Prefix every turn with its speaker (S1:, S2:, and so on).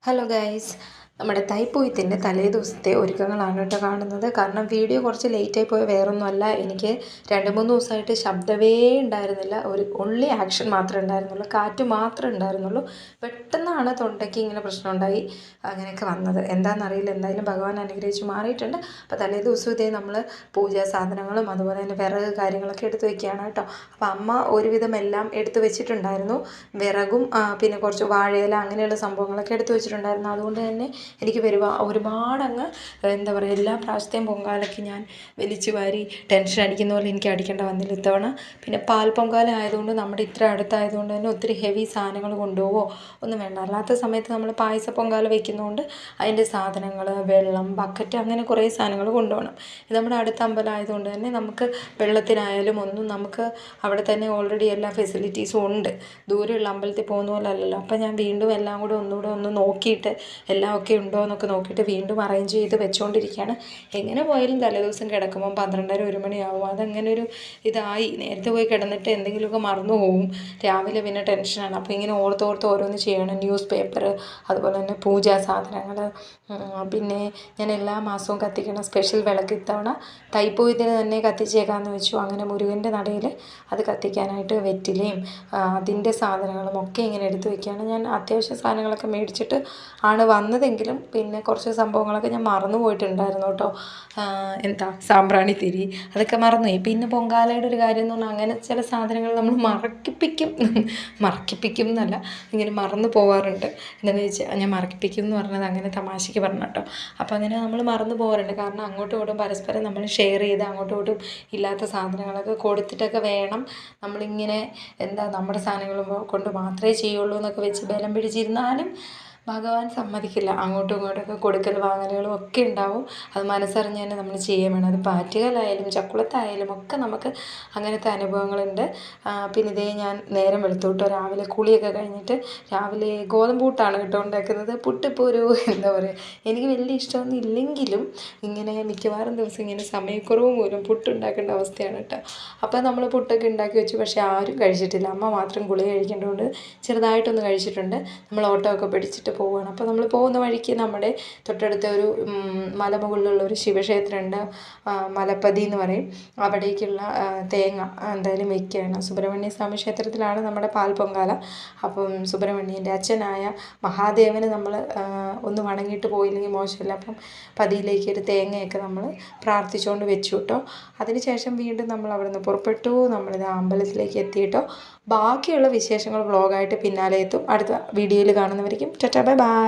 S1: Hello guys, നമ്മുടെ തൈപ്പൂയത്തിൻ്റെ തലേദിവസത്തെ ഒരുക്കങ്ങളാണ് കേട്ടോ കാണുന്നത്. കാരണം വീഡിയോ കുറച്ച് ലേറ്റായി പോയ വേറൊന്നുമല്ല, എനിക്ക് 2-3 ദിവസമായിട്ട് ശബ്ദമേ ഉണ്ടായിരുന്നില്ല. ഓൺലി ആക്ഷൻ മാത്രമേ ഉണ്ടായിരുന്നുള്ളൂ, കാറ്റ് മാത്രമേ ഉണ്ടായിരുന്നുള്ളൂ. പെട്ടെന്നാണ് തൊണ്ടയ്ക്ക് ഇങ്ങനെ പ്രശ്നമുണ്ടായി അങ്ങനെയൊക്കെ വന്നത്. എന്താണെന്നറിയില്ല, എന്തായാലും ഭഗവാൻ അനുഗ്രഹിച്ച് മാറിയിട്ടുണ്ട്. അപ്പോൾ തലേദിവസം ഇതേ നമ്മൾ പൂജാ സാധനങ്ങളും അതുപോലെ തന്നെ വിറക് കാര്യങ്ങളൊക്കെ എടുത്ത് വയ്ക്കുകയാണ് കേട്ടോ. അപ്പോൾ അമ്മ ഒരുവിധം എല്ലാം എടുത്ത് വെച്ചിട്ടുണ്ടായിരുന്നു. വിറകും പിന്നെ കുറച്ച് വാഴയില അങ്ങനെയുള്ള സംഭവങ്ങളൊക്കെ എടുത്ത് വെച്ചിട്ടുണ്ടായിരുന്നു. അതുകൊണ്ട് തന്നെ എനിക്ക് ഒരുപാട് അങ്ങ് എന്താ പറയുക, എല്ലാ പ്രാവശ്യത്തെയും പൊങ്കാലയ്ക്ക് ഞാൻ വലിച്ചു വാരി ടെൻഷൻ അടിക്കുന്ന പോലെ എനിക്ക് അടിക്കേണ്ട വന്നില്ല ഇത്തവണ. പിന്നെ പാൽ പൊങ്കാല ആയതുകൊണ്ട് നമ്മുടെ ഇത്ര അടുത്തായതുകൊണ്ട് തന്നെ ഒത്തിരി ഹെവി സാധനങ്ങൾ കൊണ്ടുപോവോ ഒന്നും വേണ്ട. അല്ലാത്ത സമയത്ത് നമ്മൾ പായസ പൊങ്കാല വയ്ക്കുന്നതുകൊണ്ട് അതിൻ്റെ സാധനങ്ങൾ, വെള്ളം, ബക്കറ്റ് അങ്ങനെ കുറേ സാധനങ്ങൾ കൊണ്ടുപോകണം. ഇത് നമ്മുടെ അടുത്ത അമ്പലം ആയതുകൊണ്ട് തന്നെ നമുക്ക് വെള്ളത്തിനായാലും ഒന്നും നമുക്ക് അവിടെ തന്നെ ഓൾറെഡി എല്ലാ ഫെസിലിറ്റീസും ഉണ്ട്. ദൂരെയുള്ള അമ്പലത്തിൽ പോകുന്ന പോലെ അല്ലല്ലോ. അപ്പം ഞാൻ വീണ്ടും എല്ലാം കൂടെ ഒന്നുകൂടെ ഒന്ന് നോക്കിയിട്ട് എല്ലാം ഒക്കെ ഉണ്ടോ എന്നൊക്കെ നോക്കിയിട്ട് വീണ്ടും അറേഞ്ച് ചെയ്ത് വെച്ചുകൊണ്ടിരിക്കുകയാണ്. എങ്ങനെ പോയാലും തലേദിവസം കിടക്കുമ്പം 12:30-1 മണിയാവും. അതങ്ങനെ ഒരു ഇതായി. നേരത്തെ പോയി കിടന്നിട്ട് എന്തെങ്കിലുമൊക്കെ മറന്നു പോകും, രാവിലെ പിന്നെ ടെൻഷനാണ്. അപ്പോൾ ഇങ്ങനെ ഓർത്തോർത്ത് ഓരോന്ന് ചെയ്യണം. ന്യൂസ് പേപ്പർ, അതുപോലെ തന്നെ പൂജാ സാധനങ്ങൾ, പിന്നെ ഞാൻ എല്ലാ മാസവും കത്തിക്കുന്ന സ്പെഷ്യൽ വിളക്ക് ഇത്തവണ തൈപ്പൂയത്തിന് തന്നെ കത്തിച്ചേക്കാമെന്ന് വെച്ചു. അങ്ങനെ മുരുകൻ്റെ നടയിൽ അത് കത്തിക്കാനായിട്ട് വെറ്റിലയും അതിൻ്റെ സാധനങ്ങളും ഒക്കെ ഇങ്ങനെ എടുത്ത് വയ്ക്കുകയാണ്. ഞാൻ അത്യാവശ്യ സാധനങ്ങളൊക്കെ മേടിച്ചിട്ട് ആണ് വന്നതെങ്കിലും പിന്നെ കുറച്ച് സംഭവങ്ങളൊക്കെ ഞാൻ മറന്നു പോയിട്ടുണ്ടായിരുന്നു കേട്ടോ. എന്താ സാമ്പ്രാണിത്തിരി, അതൊക്കെ മറന്നുപോയി. പിന്നെ പൊങ്കാലയുടെ ഒരു കാര്യം എന്ന് പറഞ്ഞാൽ അങ്ങനെ ചില സാധനങ്ങൾ നമ്മൾ മറക്കിപ്പിക്കും എന്നല്ല, ഇങ്ങനെ മറന്നു പോകാറുണ്ട്. എന്താണെന്ന് വെച്ചാൽ ഞാൻ മറക്കിപ്പിക്കും എന്ന് പറഞ്ഞത് അങ്ങനെ തമാശയ്ക്ക് പറഞ്ഞു കേട്ടോ. അപ്പോൾ അങ്ങനെ നമ്മൾ മറന്നു പോകാറുണ്ട്. കാരണം അങ്ങോട്ടും ഇങ്ങോട്ടും പരസ്പരം നമ്മൾ ഷെയർ ചെയ്ത് അങ്ങോട്ടും ഇങ്ങോട്ടും ഇല്ലാത്ത സാധനങ്ങളൊക്കെ കൊടുത്തിട്ടൊക്കെ വേണം നമ്മളിങ്ങനെ എന്താ നമ്മുടെ സാധനങ്ങൾ കൊണ്ട് മാത്രമേ ചെയ്യുള്ളൂ എന്നൊക്കെ വെച്ച് ബലം പിടിച്ചിരുന്നാലും ഭഗവാൻ സമ്മതിക്കില്ല. അങ്ങോട്ടും ഇങ്ങോട്ടൊക്കെ കൊടുക്കൽ വാങ്ങലുകളും ഒക്കെ ഉണ്ടാവും. അത് മനസ്സറിഞ്ഞ് തന്നെ നമ്മൾ ചെയ്യുകയും വേണം. അത് പാറ്റുകലായാലും ചക്കുളത്തായാലും ഒക്കെ നമുക്ക് അങ്ങനത്തെ അനുഭവങ്ങളുണ്ട്. പിന്നെ ഇതേ ഞാൻ നേരം വെളുത്തു കേട്ടോ. രാവിലെ കുളിയൊക്കെ കഴിഞ്ഞിട്ട് രാവിലെ ഗോതമ്പ് പുട്ടാണ് കേട്ടോ ഉണ്ടാക്കുന്നത്. പുട്ടിപ്പോൾ ഒരു എന്താ പറയുക, എനിക്ക് വലിയ ഇഷ്ടമൊന്നും ഇല്ലെങ്കിലും ഇങ്ങനെ മിക്കവാറും ദിവസം ഇങ്ങനെ സമയക്കുറവ് മൂലം പുട്ടുണ്ടാക്കേണ്ട അവസ്ഥയാണ് കേട്ടോ. അപ്പോൾ നമ്മൾ പുട്ടൊക്കെ ഉണ്ടാക്കി വെച്ചു. പക്ഷേ ആരും കഴിച്ചിട്ടില്ല. അമ്മ മാത്രം ഗുളിക കഴിക്കേണ്ടതുകൊണ്ട് ചെറുതായിട്ടൊന്ന് കഴിച്ചിട്ടുണ്ട്. നമ്മൾ ഓട്ടോ ഒക്കെ പിടിച്ചിട്ട് പോവുകയാണ്. അപ്പോൾ നമ്മൾ പോകുന്ന വഴിക്ക് നമ്മുടെ തൊട്ടടുത്ത ഒരു മലമുകളിലുള്ള ഒരു ശിവക്ഷേത്രമുണ്ട്, മലപ്പതി എന്ന് പറയും. അവിടേക്കുള്ള തേങ്ങ എന്തായാലും വെക്കുകയാണ്. സുബ്രഹ്മണ്യ സ്വാമി ക്ഷേത്രത്തിലാണ് നമ്മുടെ പാൽ പൊങ്കാല. അപ്പം സുബ്രഹ്മണ്യൻ്റെ അച്ഛനായ മഹാദേവന് നമ്മൾ ഒന്ന് വണങ്ങിയിട്ട് പോയില്ലെങ്കിൽ മോശമില്ല. അപ്പം പതിയിലേക്ക് ഒരു തേങ്ങയൊക്കെ നമ്മൾ പ്രാർത്ഥിച്ചുകൊണ്ട് വെച്ചു കേട്ടോ. അതിനുശേഷം വീണ്ടും നമ്മൾ അവിടെ നിന്ന് പുറപ്പെട്ടു. നമ്മളിത് അമ്പലത്തിലേക്ക് എത്തിയിട്ടോ. ബാക്കിയുള്ള വിശേഷങ്ങൾ വ്ളോഗായിട്ട് പിന്നാലെ എത്തും. അടുത്ത വീഡിയോയിൽ കാണുന്നവരിക്കും ടാറ്റാ ബൈ ബൈ.